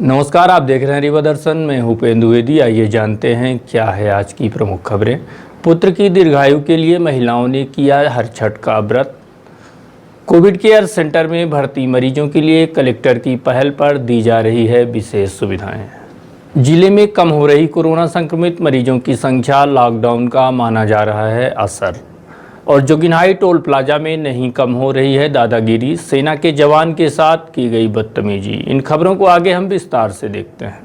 नमस्कार, आप देख रहे हैं रीवा दर्शन। मैं उपेंद्र द्विवेदी। आइए जानते हैं क्या है आज की प्रमुख खबरें। पुत्र की दीर्घायु के लिए महिलाओं ने किया हर छठ का व्रत। कोविड केयर सेंटर में भर्ती मरीजों के लिए कलेक्टर की पहल पर दी जा रही है विशेष सुविधाएं। जिले में कम हो रही कोरोना संक्रमित मरीजों की संख्या, लॉकडाउन का माना जा रहा है असर। और जोगिनहाई टोल प्लाजा में नहीं कम हो रही है दादागिरी, सेना के जवान के साथ की गई बदतमीजी। इन खबरों को आगे हम विस्तार से देखते हैं।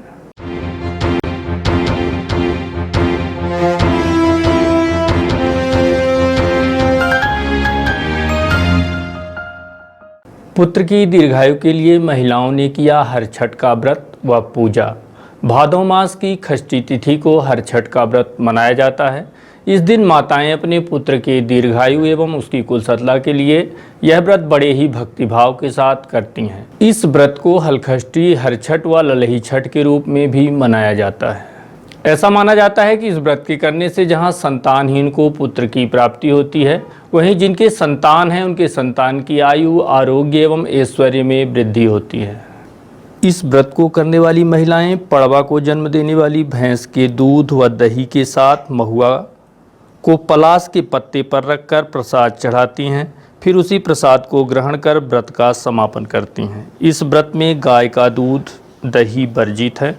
पुत्र की दीर्घायु के लिए महिलाओं ने किया हर छठ का व्रत व पूजा। भादौ मास की षष्ठी तिथि को हर छठ का व्रत मनाया जाता है। इस दिन माताएं अपने पुत्र के दीर्घायु एवं उसकी कुशलता के लिए यह व्रत बड़े ही भक्तिभाव के साथ करती हैं। इस व्रत को हलखष्ठी, हरछठ व ललही छठ के रूप में भी मनाया जाता है। ऐसा माना जाता है कि इस व्रत के करने से जहां संतानहीन को पुत्र की प्राप्ति होती है, वहीं जिनके संतान हैं उनके संतान की आयु, आरोग्य एवं ऐश्वर्य में वृद्धि होती है। इस व्रत को करने वाली महिलाएं पड़वा को जन्म देने वाली भैंस के दूध व दही के साथ महुआ को पलाश के पत्ते पर रखकर प्रसाद चढ़ाती हैं। फिर उसी प्रसाद को ग्रहण कर व्रत का समापन करती हैं। इस व्रत में गाय का दूध, दही वर्जित है।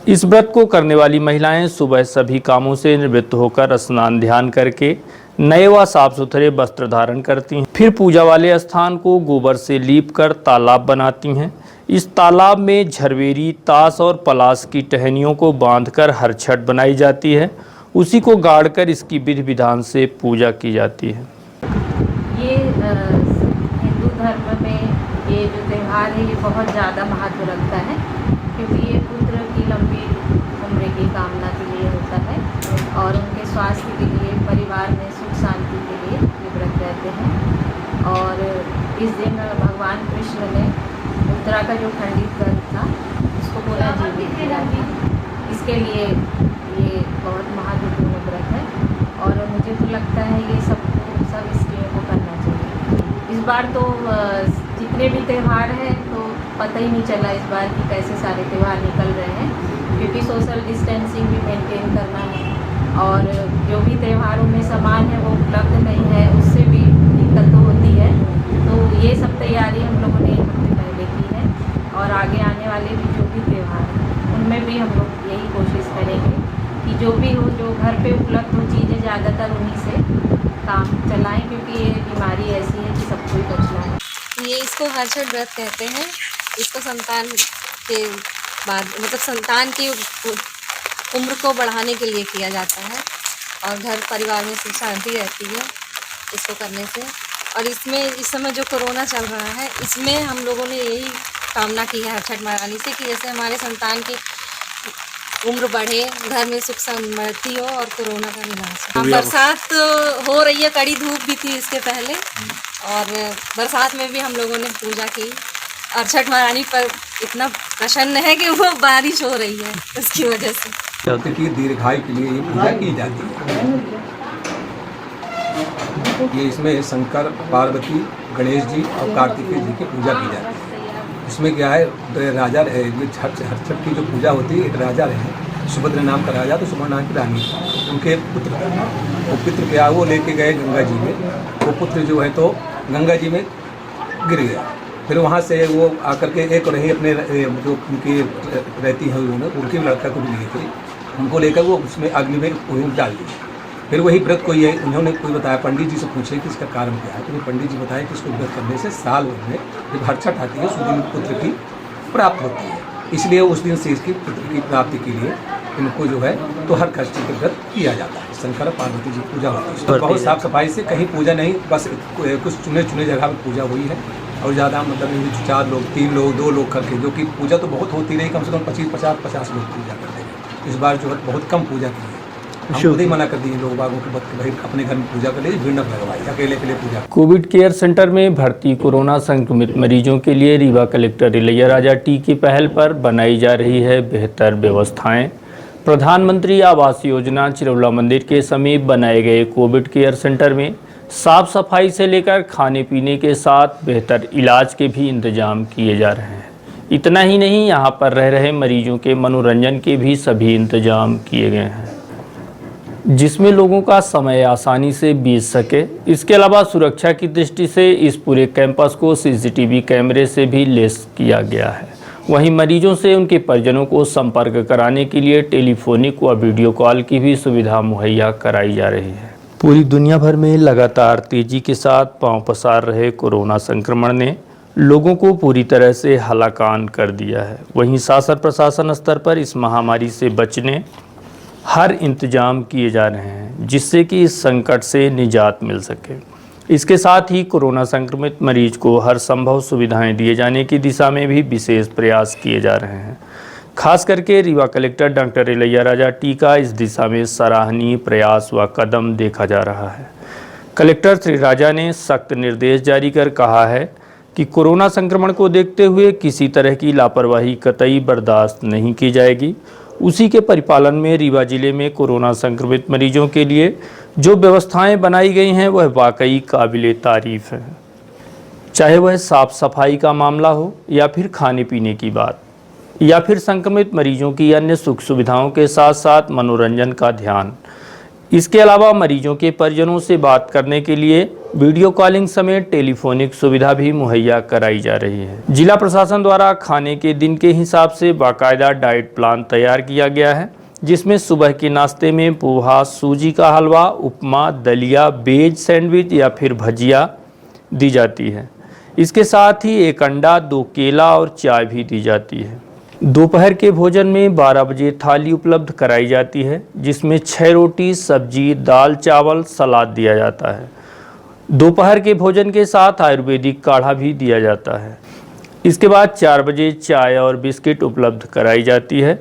इस व्रत को करने वाली महिलाएं सुबह सभी कामों से निवृत्त होकर स्नान ध्यान करके नए व साफ सुथरे वस्त्र धारण करती हैं। फिर पूजा वाले स्थान को गोबर से लीप कर तालाब बनाती हैं। इस तालाब में झरवेरी, ताश और पलाश की टहनियों को बांधकर हर छठ बनाई जाती है। उसी को गाड़कर इसकी विधि विधान से पूजा की जाती है। ये हिंदू धर्म में ये जो त्यौहार है ये बहुत ज़्यादा महत्व रखता है, क्योंकि ये पुत्र की लंबी उम्र की कामना के लिए होता है और उनके स्वास्थ्य के लिए, परिवार में सुख शांति के लिए ये व्रत रहते हैं। और इस दिन भगवान कृष्ण ने उत्तरा का जो खंडित ग्रंथ था उसको पुनर्जीवित किया था। इसके लिए ये बहुत महत्वपूर्ण व्रत है और मुझे तो लगता है ये सब इसके को करना चाहिए। इस बार तो जितने भी त्यौहार हैं तो पता ही नहीं चला इस बार कि कैसे सारे त्यौहार निकल रहे हैं, क्योंकि सोशल डिस्टेंसिंग भी मेंटेन करना है और जो भी त्योहारों में सामान है वो उपलब्ध नहीं है, उससे भी दिक्कत तो होती है। तो ये सब तैयारी हम लोगों ने एक हफ्ते पहले की है और आगे आने वाले भी जो भी त्यौहार हैं उनमें भी हम लोग यही कोशिश करेंगे कि जो भी हो, जो घर पे उपलब्ध हो चीज़ें ज़्यादातर उन्हीं से काम चलाएं, क्योंकि ये बीमारी ऐसी है कि सबको ही बचना है। ये इसको हरछठ व्रत कहते हैं। इसको संतान के बाद मतलब संतान की उम्र को बढ़ाने के लिए किया जाता है और घर परिवार में सुख शांति रहती है इसको करने से। और इसमें इस समय जो कोरोना चल रहा है, इसमें हम लोगों ने यही कामना की है हरछठ मनाने से कि जैसे हमारे संतान की उम्र बढ़े, घर में सुख समृद्धि हो और कोरोना का विनाश हो। बरसात हो रही है, कड़ी धूप भी थी इसके पहले और बरसात में भी हम लोगों ने पूजा की और छठ महारानी पर इतना प्रसन्न है कि वो बारिश हो रही है उसकी वजह से। पुत्र की दीर्घायु के लिए ये पूजा की जाती है। ये इसमें शंकर, पार्वती, गणेश जी और कार्तिकेय जी की पूजा की जाती है। इसमें क्या है, राजा रहे, हर छठ की जो पूजा होती है, एक राजा रहे, सुभद्रा नाम का राजा, तो सुभद्रा नाम की रानी, उनके पुत्र वो पुत्र क्या वो लेके गए गंगा जी में। वो पुत्र जो है तो गंगा जी में गिर गया। फिर वहाँ से वो आकर के एक रही अपने जो उनकी रहती है उनके लड़का को भी लिए थे, उनको लेकर वो उसमें अग्नि में डाल दिया। फिर वही व्रत को ये उन्होंने कोई बताया, पंडित जी से पूछे कि इसका कारण क्या है, तो पंडित जी बताया कि इसको व्रत करने से साल भर में जब हर छठ आती है उस दिन पुत्र की प्राप्त होती है, इसलिए उस दिन से इसकी पुत्र की प्राप्ति के लिए इनको जो है तो हर षष्ठी का व्रत किया जाता है। शंकर पार्वती जी पूजा होती है, बहुत साफ सफाई से, कहीं पूजा नहीं, बस कुछ चुने जगह पर पूजा हुई है और ज़्यादा मतलब 4 लोग, 3 लोग, 2 लोग करके, जो कि पूजा तो बहुत होती रही, कम से कम 25-50 लोग पूजा करते हैं। इस बार जो है बहुत कम पूजा की है। हम खुद ही मना कर दिए लोग बागों के भाई अपने घर में पूजा कर लीजिए, भीड़ न लगवाई, अकेले के लिए पूजा। कोविड केयर सेंटर में भर्ती कोरोना संक्रमित मरीजों के लिए रीवा कलेक्टर इलैयाराजा टी की पहल पर बनाई जा रही है बेहतर व्यवस्थाएं। प्रधानमंत्री आवास योजना चिरौला मंदिर के समीप बनाए गए कोविड केयर सेंटर में साफ सफाई से लेकर खाने पीने के साथ बेहतर इलाज के भी इंतजाम किए जा रहे हैं। इतना ही नहीं, यहाँ पर रह रहे मरीजों के मनोरंजन के भी सभी इंतजाम किए गए हैं, जिसमें लोगों का समय आसानी से बीत सके। इसके अलावा सुरक्षा की दृष्टि से इस पूरे कैंपस को सीसीटीवी कैमरे से भी लैस किया गया है। वहीं मरीजों से उनके परिजनों को संपर्क कराने के लिए टेलीफोनिक व वीडियो कॉल की भी सुविधा मुहैया कराई जा रही है। पूरी दुनिया भर में लगातार तेजी के साथ पांव पसार रहे कोरोना संक्रमण ने लोगों को पूरी तरह से हलाकान कर दिया है। वहीं शासन प्रशासन स्तर पर इस महामारी से बचने हर इंतजाम किए जा रहे हैं, जिससे कि इस संकट से निजात मिल सके। इसके साथ ही कोरोना संक्रमित मरीज को हर संभव सुविधाएं दिए जाने की दिशा में भी विशेष प्रयास किए जा रहे हैं। खास करके Rewa collector doctor Ilaiyaraaja T का इस दिशा में सराहनीय प्रयास व कदम देखा जा रहा है। कलेक्टर श्री राजा ने सख्त निर्देश जारी कर कहा है कि कोरोना संक्रमण को देखते हुए किसी तरह की लापरवाही कतई बर्दाश्त नहीं की जाएगी। उसी के परिपालन में रीवा जिले में कोरोना संक्रमित मरीजों के लिए जो व्यवस्थाएं बनाई गई हैं वह वाकई काबिले तारीफ है। चाहे वह साफ सफाई का मामला हो या फिर खाने पीने की बात, या फिर संक्रमित मरीजों की अन्य सुख सुविधाओं के साथ साथ मनोरंजन का ध्यान। इसके अलावा मरीजों के परिजनों से बात करने के लिए वीडियो कॉलिंग समेत टेलीफोनिक सुविधा भी मुहैया कराई जा रही है। जिला प्रशासन द्वारा खाने के दिन के हिसाब से बाकायदा डाइट प्लान तैयार किया गया है, जिसमें सुबह के नाश्ते में पोहा, सूजी का हलवा, उपमा, दलिया, वेज सैंडविच या फिर भजिया दी जाती है। इसके साथ ही 1 अंडा, 2 केला और चाय भी दी जाती है। दोपहर के भोजन में 12 बजे थाली उपलब्ध कराई जाती है, जिसमें 6 रोटी, सब्जी, दाल, चावल, सलाद दिया जाता है। दोपहर के भोजन के साथ आयुर्वेदिक काढ़ा भी दिया जाता है। इसके बाद 4 बजे चाय और बिस्किट उपलब्ध कराई जाती है।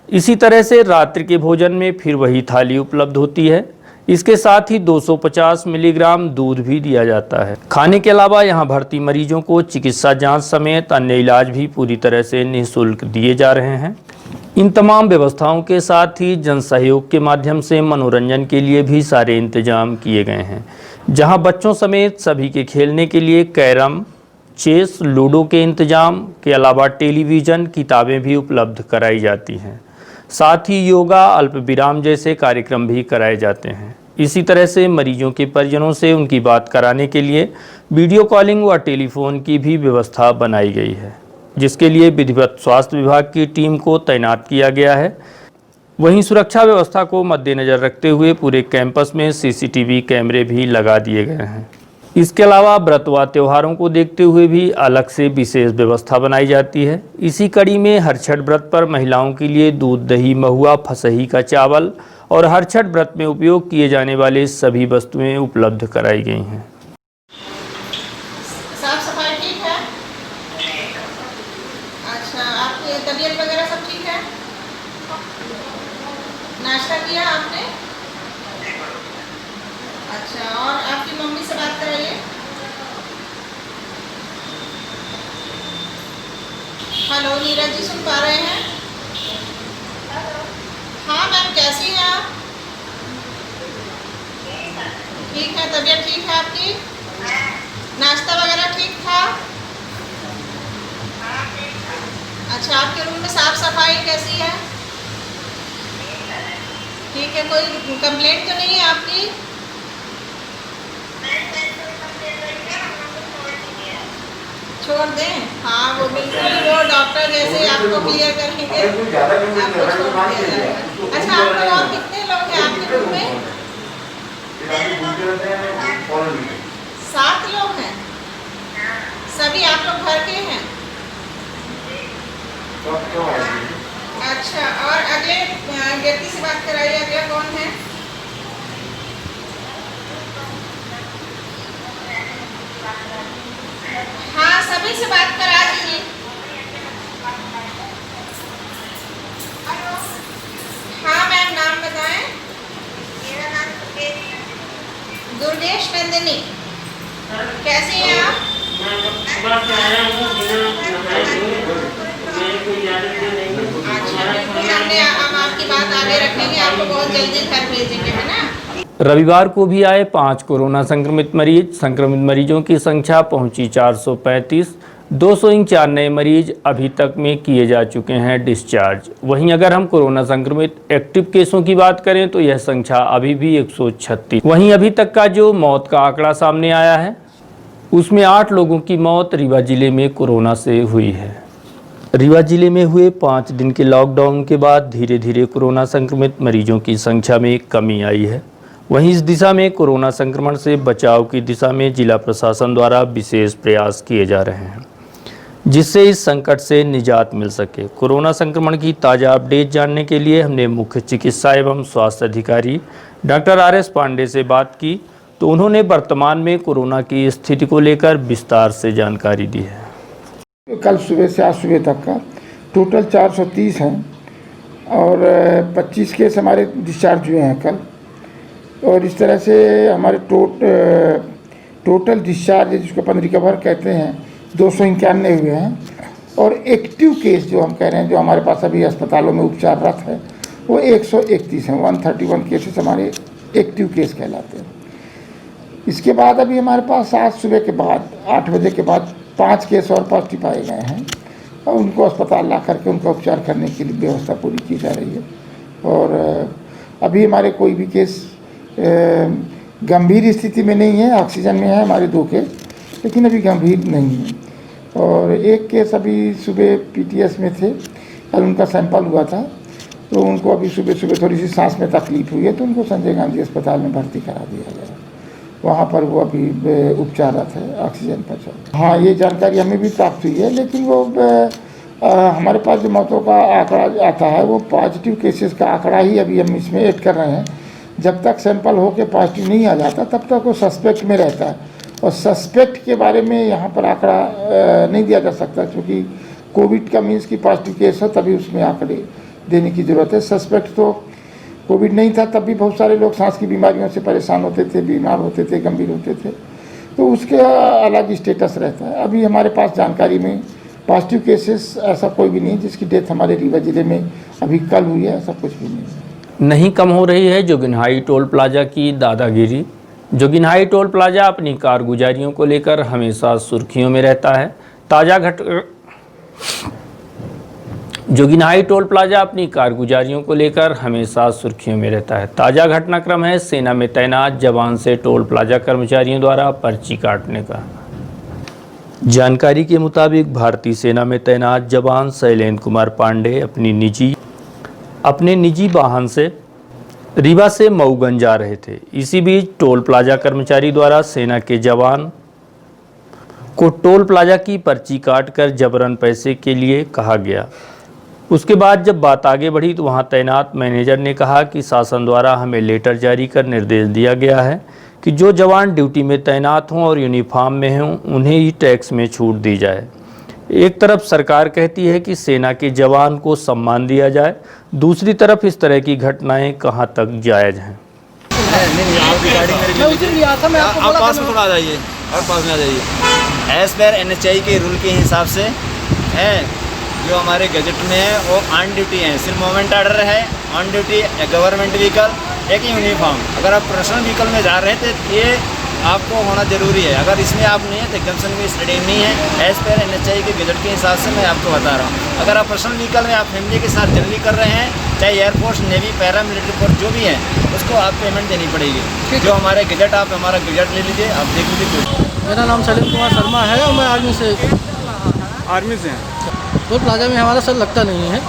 इसी तरह से रात्रि के भोजन में फिर वही थाली उपलब्ध होती है। इसके साथ ही 250 मिलीग्राम दूध भी दिया जाता है। खाने के अलावा यहाँ भर्ती मरीजों को चिकित्सा जांच समेत अन्य इलाज भी पूरी तरह से निःशुल्क दिए जा रहे हैं। इन तमाम व्यवस्थाओं के साथ ही जन सहयोग के माध्यम से मनोरंजन के लिए भी सारे इंतजाम किए गए हैं, जहाँ बच्चों समेत सभी के खेलने के लिए कैरम, चेस, लूडो के इंतजाम के अलावा टेलीविज़न, किताबें भी उपलब्ध कराई जाती हैं। साथ ही योगा, अल्प विराम जैसे कार्यक्रम भी कराए जाते हैं। इसी तरह से मरीजों के परिजनों से उनकी बात कराने के लिए वीडियो कॉलिंग व टेलीफोन की भी व्यवस्था बनाई गई है, जिसके लिए विधिवत स्वास्थ्य विभाग की टीम को तैनात किया गया है। वहीं सुरक्षा व्यवस्था को मद्देनज़र रखते हुए पूरे कैंपस में सीसीटीवी कैमरे भी लगा दिए गए हैं। इसके अलावा व्रत व त्योहारों को देखते हुए भी अलग से विशेष व्यवस्था बनाई जाती है। इसी कड़ी में हर छठ व्रत पर महिलाओं के लिए दूध, दही, महुआ, फसही का चावल और हर छठ व्रत में उपयोग किए जाने वाले सभी वस्तुएं उपलब्ध कराई गई हैं। साफ सफाई ठीक है? अच्छा, आपकी तबीयत वगैरह सब ठीक है? नाश्ता किया आपने? अच्छा, और आपकी मम्मी से बात कराइए। हेलो नीरज जी, सुन पा रहे हैं? हाँ मैम, कैसी हैं आप? ठीक है, तबीयत ठीक है आपकी? नाश्ता वगैरह ठीक था? अच्छा, आपके रूम में साफ सफाई कैसी है? ठीक है, कोई कंप्लेंट तो नहीं है आपकी? छोड़ दें? हाँ, वो बिल्कुल वो डॉक्टर जैसे आपको क्लियर करेंगे, आपको छोड़ दिया जाएगा। अच्छा, आप लोग और कितने लोग हैं आपके रूम में? 7 लोग हैं। सभी आप लोग घर के हैं? अच्छा, और अगले व्यक्ति से बात कराइए। अगला कौन है? हाँ, सभी से बात करा दीजिए। हाँ मैम, नाम बताएं। मेरा नाम दुर्गेश नंदिनी। कैसी हैं आप? अच्छा, बिल्कुल, हम आपकी बात आगे रखेंगे, आपको बहुत जल्दी घर भेजेंगे, है ना? रविवार को भी आए 5 कोरोना संक्रमित मरीज। संक्रमित मरीजों की संख्या पहुंची 435। 204 नए मरीज अभी तक में किए जा चुके हैं डिस्चार्ज। वहीं अगर हम कोरोना संक्रमित एक्टिव केसों की बात करें तो यह संख्या अभी भी 136। वहीं अभी तक का जो मौत का आंकड़ा सामने आया है उसमें 8 लोगों की मौत रीवा जिले में कोरोना से हुई है। रीवा जिले में हुए 5 दिन के लॉकडाउन के बाद धीरे धीरे कोरोना संक्रमित मरीजों की संख्या में कमी आई है। वहीं इस दिशा में कोरोना संक्रमण से बचाव की दिशा में जिला प्रशासन द्वारा विशेष प्रयास किए जा रहे हैं, जिससे इस संकट से निजात मिल सके। कोरोना संक्रमण की ताज़ा अपडेट जानने के लिए हमने मुख्य चिकित्सा एवं स्वास्थ्य अधिकारी डॉक्टर RS पांडे से बात की, तो उन्होंने वर्तमान में कोरोना की स्थिति को लेकर विस्तार से जानकारी दी है। कल सुबह से आज सुबह तक का टोटल 430 हैं और 25 केस हमारे डिस्चार्ज हुए हैं कल। और इस तरह से हमारे टोटल डिस्चार्ज जिसको अपन रिकवर कहते हैं 291 हुए हैं। और एक्टिव केस जो हम कह रहे हैं जो हमारे पास अभी अस्पतालों में उपचाररत है वो 131 हैं। 131 केसेस हमारे एक्टिव केस कहलाते हैं। इसके बाद अभी हमारे पास आज सुबह के बाद 8 बजे के बाद 5 केस और पॉजिटिव पाए गए हैं और उनको अस्पताल ला करके उनका उपचार करने के लिए व्यवस्था पूरी की जा रही है। और अभी हमारे कोई भी केस गंभीर स्थिति में नहीं है, ऑक्सीजन में है हमारे 2 केस, लेकिन अभी गंभीर नहीं है। और एक केस अभी सुबह PTS में थे, कल उनका सैंपल हुआ था तो उनको अभी सुबह सुबह थोड़ी सी सांस में तकलीफ हुई है तो उनको संजय गांधी अस्पताल में भर्ती करा दिया गया। वहाँ पर वो अभी उपचाररत है, ऑक्सीजन पर चल। हाँ, ये जानकारी हमें भी प्राप्त हुई है, लेकिन वो हमारे पास जो मौतों का आंकड़ा आता है वो पॉजिटिव केसेस का आंकड़ा ही अभी हम इसमें ऐड कर रहे हैं। जब तक सैंपल होकर पॉजिटिव नहीं आ जाता तब तक वो सस्पेक्ट में रहता है और सस्पेक्ट के बारे में यहाँ पर आंकड़ा नहीं दिया जा सकता, क्योंकि कोविड का मीन्स कि पॉजिटिव केस हो तभी उसमें आंकड़े देने की ज़रूरत है। सस्पेक्ट तो कोविड नहीं था तब भी बहुत सारे लोग सांस की बीमारियों से परेशान होते थे, बीमार होते थे, गंभीर होते थे, तो उसके अलग स्टेटस रहता है। अभी हमारे पास जानकारी में पॉजिटिव केसेस ऐसा कोई भी नहीं जिसकी डेथ हमारे रीवा जिले में अभी कल हुई है, ऐसा कुछ भी नहीं कम हो रही है जोगिनहाई टोल प्लाजा की दादागिरी। जोगिनहाई टोल प्लाजा अपनी कारगुजारियों को लेकर हमेशा सुर्खियों में रहता है। जोगिनहाई टोल प्लाजा अपनी कारगुजारियों को लेकर हमेशा सुर्खियों में रहता है। ताज़ा घटनाक्रम है सेना में तैनात जवान से टोल प्लाजा कर्मचारियों द्वारा पर्ची काटने का। जानकारी के मुताबिक भारतीय सेना में तैनात जवान शैलेंद्र कुमार पांडे अपने निजी वाहन से रीवा से मऊगंज जा रहे थे। इसी बीच टोल प्लाजा कर्मचारी द्वारा सेना के जवान को टोल प्लाजा की पर्ची काटकर जबरन पैसे के लिए कहा गया। उसके बाद जब बात आगे बढ़ी तो वहां तैनात मैनेजर ने कहा कि शासन द्वारा हमें लेटर जारी कर निर्देश दिया गया है कि जो जवान ड्यूटी में तैनात हों और यूनिफॉर्म में हों उन्हें ही टैक्स में छूट दी जाए। एक तरफ सरकार कहती है कि सेना के जवान को सम्मान दिया जाए, दूसरी तरफ इस तरह की घटनाएं कहां तक जायज़ हैं। आप पास में थोड़ा आ जाइए और पास में आ जाइए। एज पर NHI के रूल के हिसाब से है जो हमारे गजट में है वो ऑन ड्यूटी है, सिर्फ मोमेंट ऑर्डर है, ऑन ड्यूटी गवर्नमेंट व्हीकल, एक यूनिफॉर्म। अगर आप पर्सनल व्हीकल में जा रहे हैं तो ये आपको होना ज़रूरी है। अगर इसमें आप नहीं है तो एग्जाम्पशन में स्टडी नहीं है। एज पर NHI के गजट के हिसाब से मैं आपको बता रहा हूँ। अगर आप पर्सनल व्हीकल में आप फैमिली के साथ जर्नी कर रहे हैं, चाहे air force, navy, para military force जो भी है, उसको आप पेमेंट देनी पड़ेगी। जो हमारे गजट, आप हमारा गजट ले लीजिए, आप देख लीजिए। मेरा नाम शैलेंद्र कुमार शर्मा है और मैं आर्मी से हैं। टोल प्लाजा में हमारा सर लगता नहीं है।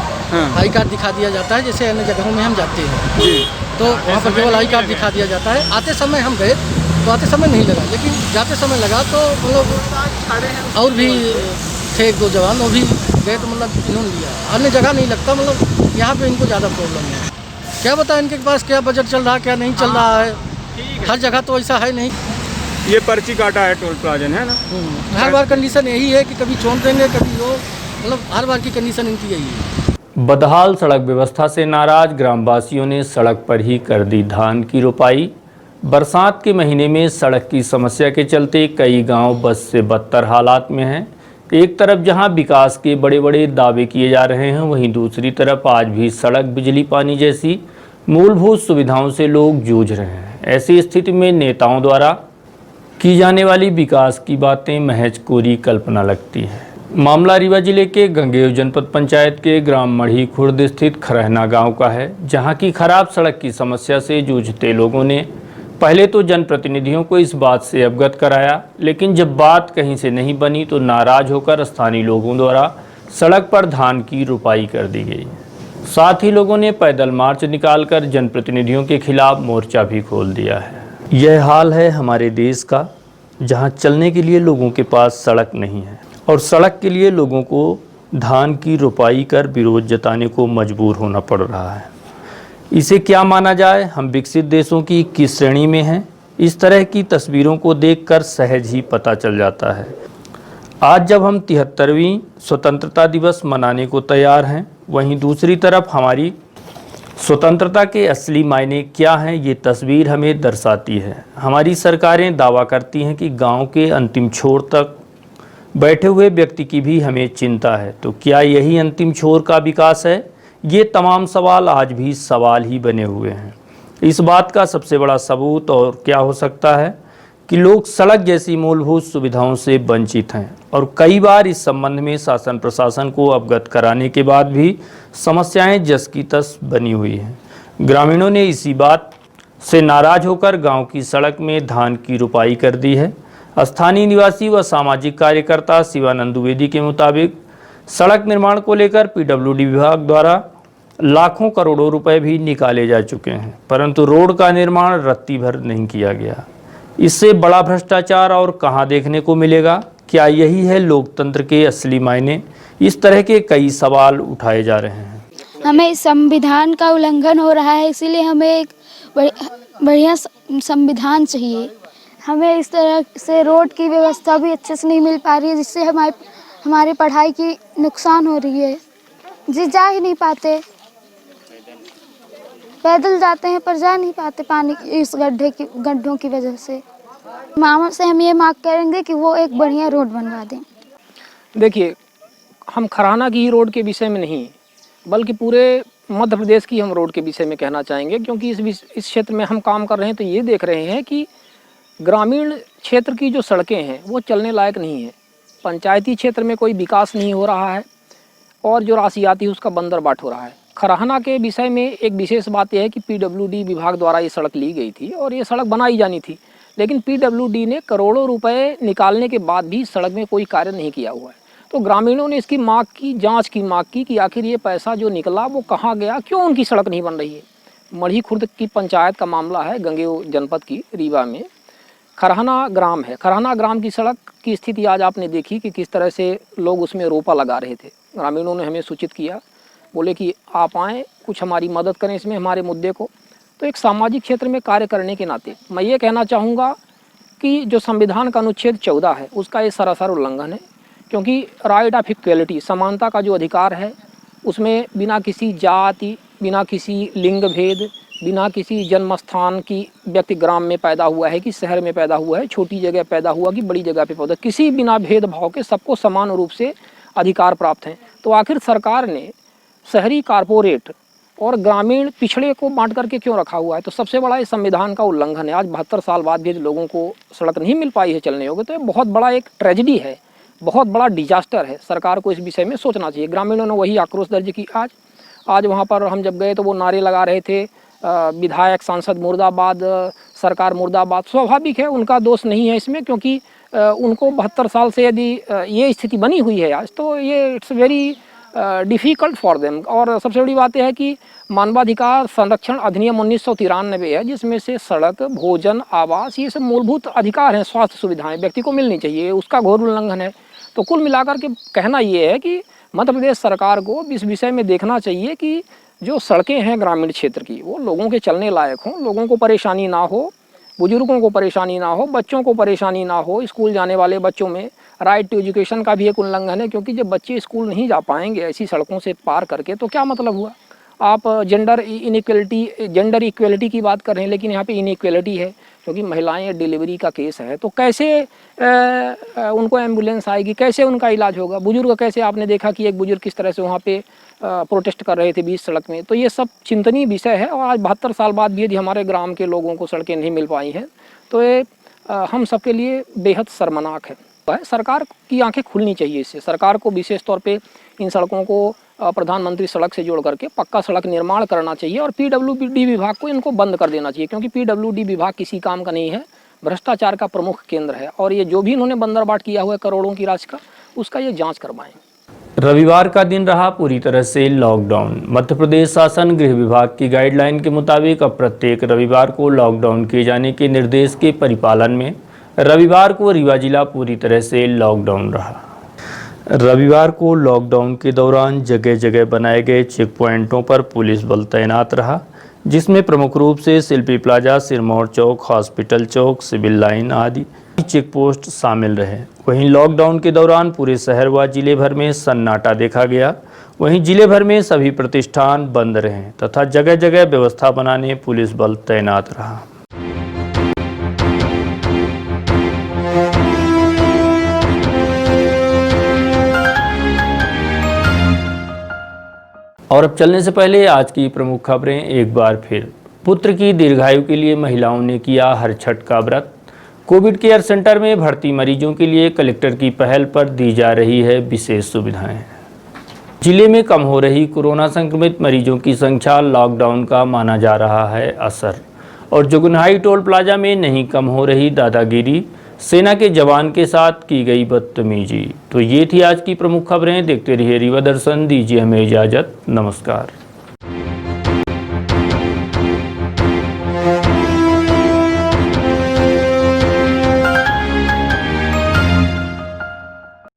आई कार्ड दिखा दिया जाता है, जैसे अन्य जगहों में हम जाते हैं तो वहाँ पर केवल आई कार्ड दिखा दिया जाता है। आते समय हम गए तो आते समय नहीं लगा, लेकिन जाते समय लगा तो मतलब और भी थे 1-2 जवान, वो भी गए तो मतलब इन्होंने लिया। अन्य जगह नहीं लगता, मतलब यहाँ पे इनको ज़्यादा प्रॉब्लम है। क्या पता इनके पास क्या बजट चल रहा है, क्या नहीं चल रहा है। हर जगह तो ऐसा है नहीं। ये पर्ची काटा है टोल प्लाजा है ना। हर बार कंडीशन यही है कि कभी छोड़ देंगे, कभी वो, मतलब हर बार की कंडीशन इनकी यही है। बदहाल सड़क व्यवस्था से नाराज ग्रामवासियों ने सड़क पर ही कर दी धान की रोपाई। बरसात के महीने में सड़क की समस्या के चलते कई गांव बस से बदतर हालात में हैं। एक तरफ जहां विकास के बड़े बड़े दावे किए जा रहे हैं, वहीं दूसरी तरफ आज भी सड़क, बिजली, पानी जैसी मूलभूत सुविधाओं से लोग जूझ रहे हैं। ऐसी स्थिति में नेताओं द्वारा की जाने वाली विकास की बातें महज कोरी कल्पना लगती है। मामला रीवा जिले के गंगेव जनपद पंचायत के ग्राम मढ़ी खुर्द स्थित खरहना गांव का है, जहां की खराब सड़क की समस्या से जूझते लोगों ने पहले तो जनप्रतिनिधियों को इस बात से अवगत कराया, लेकिन जब बात कहीं से नहीं बनी तो नाराज होकर स्थानीय लोगों द्वारा सड़क पर धान की रुपाई कर दी गई। साथ ही लोगों ने पैदल मार्च निकालकर जनप्रतिनिधियों के खिलाफ मोर्चा भी खोल दिया है। यह हाल है हमारे देश का, जहां चलने के लिए लोगों के पास सड़क नहीं है और सड़क के लिए लोगों को धान की रुपाई कर विरोध जताने को मजबूर होना पड़ रहा है। इसे क्या माना जाए, हम विकसित देशों की किस श्रेणी में हैं, इस तरह की तस्वीरों को देखकर सहज ही पता चल जाता है। आज जब हम 73वीं स्वतंत्रता दिवस मनाने को तैयार हैं, वहीं दूसरी तरफ हमारी स्वतंत्रता के असली मायने क्या हैं, ये तस्वीर हमें दर्शाती है। हमारी सरकारें दावा करती हैं कि गांव के अंतिम छोर तक बैठे हुए व्यक्ति की भी हमें चिंता है, तो क्या यही अंतिम छोर का विकास है? ये तमाम सवाल आज भी सवाल ही बने हुए हैं। इस बात का सबसे बड़ा सबूत और क्या हो सकता है कि लोग सड़क जैसी मूलभूत सुविधाओं से वंचित हैं और कई बार इस संबंध में शासन प्रशासन को अवगत कराने के बाद भी समस्याएं जस की तस बनी हुई हैं। ग्रामीणों ने इसी बात से नाराज होकर गांव की सड़क में धान की रुपाई कर दी है। स्थानीय निवासी व सामाजिक कार्यकर्ता शिवानंद द्विवेदी के मुताबिक सड़क निर्माण को लेकर पीडब्ल्यूडी विभाग द्वारा लाखों करोड़ों रुपए भी निकाले जा चुके हैं, परंतु रोड का निर्माण रत्ती भर नहीं किया गया। इससे बड़ा भ्रष्टाचार और कहां देखने को मिलेगा? क्या यही है लोकतंत्र के असली मायने? इस तरह के कई सवाल उठाए जा रहे हैं। हमें संविधान का उल्लंघन हो रहा है, इसीलिए हमें एक बढ़िया संविधान चाहिए। हमें इस तरह से रोड की व्यवस्था भी अच्छे से नहीं मिल पा रही है, जिससे हमारी पढ़ाई की नुकसान हो रही है। जी जा ही नहीं पाते, पैदल जाते हैं पर जा नहीं पाते पानी इस गड्ढों की वजह से। मामा से हम ये मांग करेंगे कि वो एक बढ़िया रोड बनवा दें। देखिए, हम खराना की ही रोड के विषय में नहीं बल्कि पूरे मध्य प्रदेश की हम रोड के विषय में कहना चाहेंगे, क्योंकि इस क्षेत्र में हम काम कर रहे हैं तो ये देख रहे हैं कि ग्रामीण क्षेत्र की जो सड़कें हैं वो चलने लायक नहीं है। पंचायती क्षेत्र में कोई विकास नहीं हो रहा है और जो राशि आती है उसका बंदर बाट हो रहा है। खराना के विषय में एक विशेष बात यह है कि पीडब्ल्यूडी विभाग द्वारा ये सड़क ली गई थी और ये सड़क बनाई जानी थी, लेकिन पीडब्ल्यूडी ने करोड़ों रुपए निकालने के बाद भी सड़क में कोई कार्य नहीं किया हुआ है। तो ग्रामीणों ने इसकी मांग की, जांच की मांग की कि आखिर ये पैसा जो निकला वो कहाँ गया, क्यों उनकी सड़क नहीं बन रही है। मढ़ी खुर्द की पंचायत का मामला है, गंगेव जनपद की रीवा में खरहना ग्राम है। खरहना ग्राम की सड़क की स्थिति आज आपने देखी कि किस तरह से लोग उसमें रोपा लगा रहे थे। ग्रामीणों ने हमें सूचित किया, बोले कि आप आएँ, कुछ हमारी मदद करें इसमें हमारे मुद्दे को। तो एक सामाजिक क्षेत्र में कार्य करने के नाते मैं ये कहना चाहूँगा कि जो संविधान का अनुच्छेद 14 है उसका ये सरासर उल्लंघन है, क्योंकि राइट ऑफ इक्वलिटी, समानता का जो अधिकार है उसमें बिना किसी जाति, बिना किसी लिंग भेद, बिना किसी जन्म स्थान की व्यक्ति ग्राम में पैदा हुआ है कि शहर में पैदा हुआ है, छोटी जगह पैदा हुआ कि बड़ी जगह पे पैदा, किसी बिना भेदभाव के सबको समान रूप से अधिकार प्राप्त हैं। तो आखिर सरकार ने शहरी, कारपोरेट और ग्रामीण पिछड़े को बांट करके क्यों रखा हुआ है? तो सबसे बड़ा ये संविधान का उल्लंघन है। आज 72 साल बाद भी लोगों को सड़क नहीं मिल पाई है चलने योग्य, तो ये बहुत बड़ा एक ट्रेजेडी है, बहुत बड़ा डिजास्टर है। सरकार को इस विषय में सोचना चाहिए। ग्रामीणों ने वही आक्रोश दर्ज की। आज वहाँ पर हम जब गए तो वो नारे लगा रहे थे, विधायक सांसद मुर्दाबाद, सरकार मुर्दाबाद। स्वाभाविक है, उनका दोष नहीं है इसमें, क्योंकि उनको 72 साल से यदि ये स्थिति बनी हुई है आज, तो ये it's very difficult for them. और सबसे बड़ी बात यह है कि मानवाधिकार संरक्षण अधिनियम 1993 है, जिसमें से सड़क, भोजन, आवास, ये सब मूलभूत अधिकार हैं, स्वास्थ्य सुविधाएं व्यक्ति को मिलनी चाहिए, उसका घोर उल्लंघन है। तो कुल मिलाकर के कहना ये है कि मध्य प्रदेश सरकार को इस विषय में देखना चाहिए कि जो सड़कें हैं ग्रामीण क्षेत्र की वो लोगों के चलने लायक हों, लोगों को परेशानी ना हो, बुजुर्गों को परेशानी ना हो, बच्चों को परेशानी ना हो। स्कूल जाने वाले बच्चों में राइट टू एजुकेशन का भी एक उल्लंघन है, क्योंकि जब बच्चे स्कूल नहीं जा पाएंगे ऐसी सड़कों से पार करके तो क्या मतलब हुआ? आप जेंडर इक्वलिटी की बात कर रहे हैं, लेकिन यहाँ पे इनइक्वलिटी है, क्योंकि महिलाएं डिलीवरी का केस है तो कैसे उनको एम्बुलेंस आएगी, कैसे उनका इलाज होगा? बुजुर्ग कैसे, आपने देखा कि एक बुजुर्ग किस तरह से वहाँ पे प्रोटेस्ट कर रहे थे बीच सड़क में। तो ये सब चिंतनीय विषय है। और आज 72 साल बाद भी यदि हमारे ग्राम के लोगों को सड़कें नहीं मिल पाई हैं तो ये हम सबके लिए बेहद शर्मनाक है। है। सरकार की आंखें खुलनी चाहिए इससे। सरकार को विशेष तौर पे इन सड़कों को प्रधानमंत्री सड़क से जोड़ करके पक्का सड़क निर्माण करना चाहिए और पीडब्ल्यूडी विभाग को इनको बंद कर देना चाहिए, क्योंकि पीडब्ल्यूडी विभाग किसी काम का नहीं है, भ्रष्टाचार का प्रमुख केंद्र है। और ये जो भी इन्होंने बंदरबाट किया हुआ है करोड़ों की राशि का, उसका ये जांच करवाएं। रविवार का दिन रहा पूरी तरह से लॉकडाउन। मध्य प्रदेश शासन गृह विभाग की गाइडलाइन के मुताबिक अब प्रत्येक रविवार को लॉकडाउन किए जाने के निर्देश के परिपालन में रविवार को रीवा जिला पूरी तरह से लॉकडाउन रहा। रविवार को लॉकडाउन के दौरान जगह जगह बनाए गए चेक पॉइंटों पर पुलिस बल तैनात रहा, जिसमें प्रमुख रूप से शिल्पी प्लाजा, सिरमौर चौक, हॉस्पिटल चौक, सिविल लाइन आदि चेक पोस्ट शामिल रहे। वहीं लॉकडाउन के दौरान पूरे शहर व जिले भर में सन्नाटा देखा गया। वहीं जिले भर में सभी प्रतिष्ठान बंद रहे तथा जगह जगह व्यवस्था बनाने पुलिस बल तैनात रहा। और अब चलने से पहले आज की प्रमुख खबरें एक बार फिर। पुत्र की दीर्घायु के लिए महिलाओं ने किया हर छठ का व्रत। कोविड केयर सेंटर में भर्ती मरीजों के लिए कलेक्टर की पहल पर दी जा रही है विशेष सुविधाएं। जिले में कम हो रही कोरोना संक्रमित मरीजों की संख्या लॉकडाउन का माना जा रहा है असर। और जुगनहाई टोल प्लाजा में नहीं कम हो रही दादागिरी, सेना के जवान के साथ की गई बदतमीजी। तो ये थी आज की प्रमुख खबरें। देखते रहिए रीवा दर्शन। दीजिए हमें इजाज़त। नमस्कार।